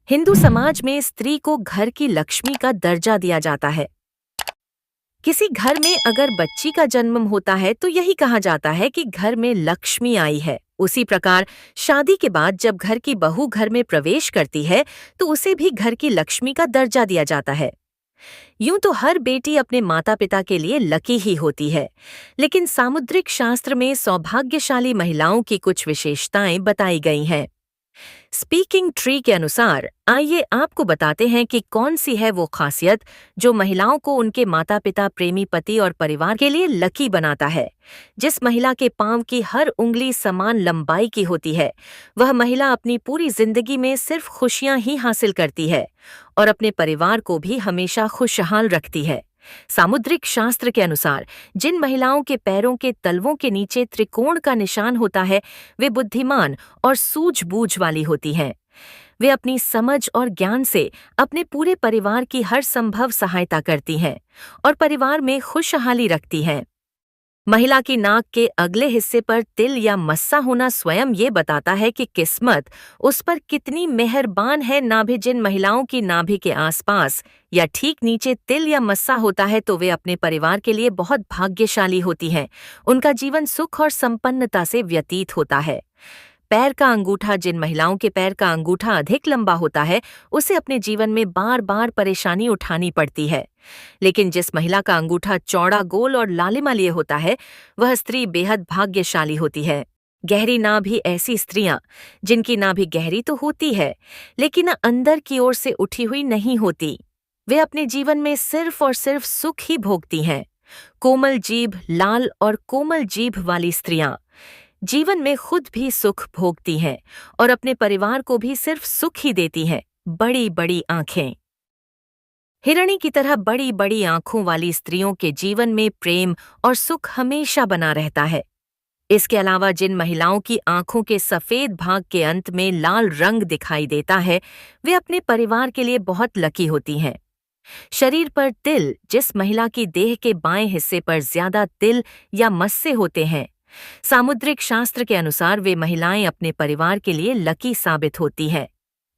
हिंदू समाज में स्त्री को घर की लक्ष्मी का दर्जा दिया जाता है। किसी घर में अगर बच्ची का जन्म होता है तो यही कहा जाता है कि घर में लक्ष्मी आई है। उसी प्रकार शादी के बाद जब घर की बहू घर में प्रवेश करती है तो उसे भी घर की लक्ष्मी का दर्जा दिया जाता है। यूं तो हर बेटी अपने माता पिता के लिए लकी ही होती है, लेकिन सामुद्रिक शास्त्र में सौभाग्यशाली महिलाओं की कुछ विशेषताएं बताई गई हैं। स्पीकिंग ट्री के अनुसार आइए आपको बताते हैं कि कौन सी है वो खासियत जो महिलाओं को उनके माता पिता, प्रेमी पति और परिवार के लिए लकी बनाता है। जिस महिला के पांव की हर उंगली समान लंबाई की होती है, वह महिला अपनी पूरी जिंदगी में सिर्फ खुशियां ही हासिल करती है और अपने परिवार को भी हमेशा खुशहाल रखती है। सामुद्रिक शास्त्र के अनुसार जिन महिलाओं के पैरों के तलवों के नीचे त्रिकोण का निशान होता है, वे बुद्धिमान और सूझबूझ वाली होती हैं। वे अपनी समझ और ज्ञान से अपने पूरे परिवार की हर संभव सहायता करती हैं और परिवार में खुशहाली रखती हैं। महिला की नाक के अगले हिस्से पर तिल या मस्सा होना स्वयं ये बताता है कि किस्मत उस पर कितनी मेहरबान है। नाभि जिन महिलाओं की नाभि के आसपास या ठीक नीचे तिल या मस्सा होता है तो वे अपने परिवार के लिए बहुत भाग्यशाली होती हैं। उनका जीवन सुख और संपन्नता से व्यतीत होता है। पैर का अंगूठा जिन महिलाओं के पैर का अंगूठा अधिक लंबा होता है, उसे अपने जीवन में बार बार परेशानी उठानी पड़ती है। लेकिन जिस महिला का अंगूठा चौड़ा, गोल और लालिमा लिए होता है, वह स्त्री बेहद भाग्यशाली होती है। गहरी नाभि ऐसी स्त्रियां जिनकी नाभि गहरी तो होती है, लेकिन अंदर की ओर से उठी हुई नहीं होती, वे अपने जीवन में सिर्फ और सिर्फ सुख ही भोगती हैं। कोमल जीभ, लाल और कोमल जीभ वाली स्त्रियां जीवन में खुद भी सुख भोगती हैं और अपने परिवार को भी सिर्फ सुख ही देती हैं। बड़ी बड़ी आंखें, हिरणी की तरह बड़ी बड़ी आंखों वाली स्त्रियों के जीवन में प्रेम और सुख हमेशा बना रहता है। इसके अलावा जिन महिलाओं की आंखों के सफेद भाग के अंत में लाल रंग दिखाई देता है, वे अपने परिवार के लिए बहुत लकी होती हैं। शरीर पर तिल जिस महिला की देह के बाएं हिस्से पर ज्यादा तिल या मस्से होते हैं, सामुद्रिक शास्त्र के अनुसार वे महिलाएं अपने परिवार के लिए लकी साबित होती हैं।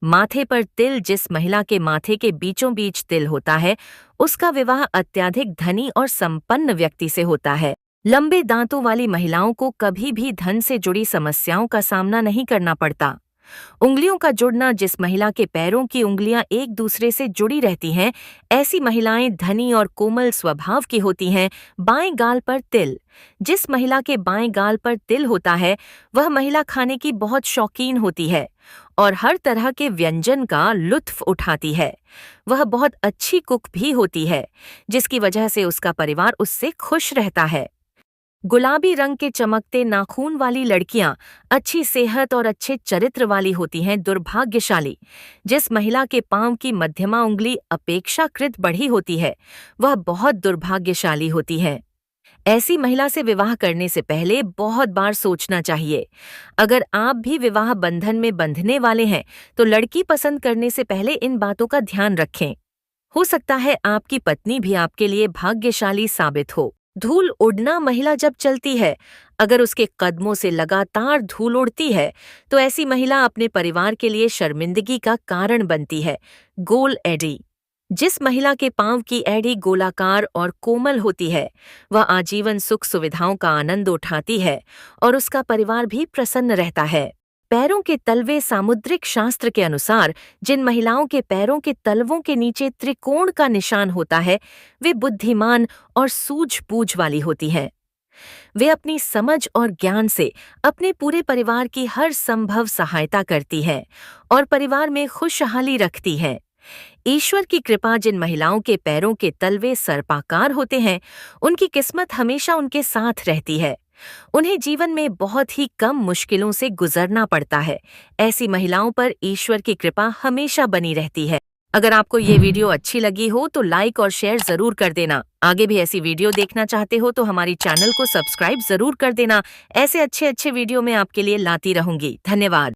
माथे पर तिल जिस महिला के माथे के बीचों बीच तिल होता है, उसका विवाह अत्यधिक धनी और संपन्न व्यक्ति से होता है। लंबे दांतों वाली महिलाओं को कभी भी धन से जुड़ी समस्याओं का सामना नहीं करना पड़ता। उंगलियों का जुड़ना जिस महिला के पैरों की उंगलियां एक दूसरे से जुड़ी रहती हैं, ऐसी महिलाएं धनी और कोमल स्वभाव की होती हैं। बाएं गाल पर तिल जिस महिला के बाएं गाल पर तिल होता है, वह महिला खाने की बहुत शौकीन होती है और हर तरह के व्यंजन का लुत्फ उठाती है। वह बहुत अच्छी कुक भी होती है, जिसकी वजह से उसका परिवार उससे खुश रहता है। गुलाबी रंग के चमकते नाखून वाली लड़कियां अच्छी सेहत और अच्छे चरित्र वाली होती हैं। दुर्भाग्यशाली जिस महिला के पांव की मध्यमा उंगली अपेक्षाकृत बड़ी होती है, वह बहुत दुर्भाग्यशाली होती है। ऐसी महिला से विवाह करने से पहले बहुत बार सोचना चाहिए। अगर आप भी विवाह बंधन में बंधने वाले हैं तो लड़की पसंद करने से पहले इन बातों का ध्यान रखें। हो सकता है आपकी पत्नी भी आपके लिए भाग्यशाली साबित हो। धूल उड़ना महिला जब चलती है, अगर उसके कदमों से लगातार धूल उड़ती है तो ऐसी महिला अपने परिवार के लिए शर्मिंदगी का कारण बनती है। गोल एड़ी जिस महिला के पांव की एड़ी गोलाकार और कोमल होती है, वह आजीवन सुख सुविधाओं का आनंद उठाती है और उसका परिवार भी प्रसन्न रहता है। पैरों के तलवे सामुद्रिक शास्त्र के अनुसार जिन महिलाओं के पैरों के तलवों के नीचे त्रिकोण का निशान होता है, वे बुद्धिमान और सूझबूझ वाली होती हैं। वे अपनी समझ और ज्ञान से अपने पूरे परिवार की हर संभव सहायता करती हैं और परिवार में खुशहाली रखती हैं। ईश्वर की कृपा जिन महिलाओं के पैरों के तलवे सर्पाकार होते हैं, उनकी किस्मत हमेशा उनके साथ रहती है। उन्हें जीवन में बहुत ही कम मुश्किलों से गुजरना पड़ता है। ऐसी महिलाओं पर ईश्वर की कृपा हमेशा बनी रहती है। अगर आपको ये वीडियो अच्छी लगी हो तो लाइक और शेयर जरूर कर देना। आगे भी ऐसी वीडियो देखना चाहते हो तो हमारी चैनल को सब्सक्राइब जरूर कर देना। ऐसे अच्छे अच्छे वीडियो मैं आपके लिए लाती रहूंगी। धन्यवाद।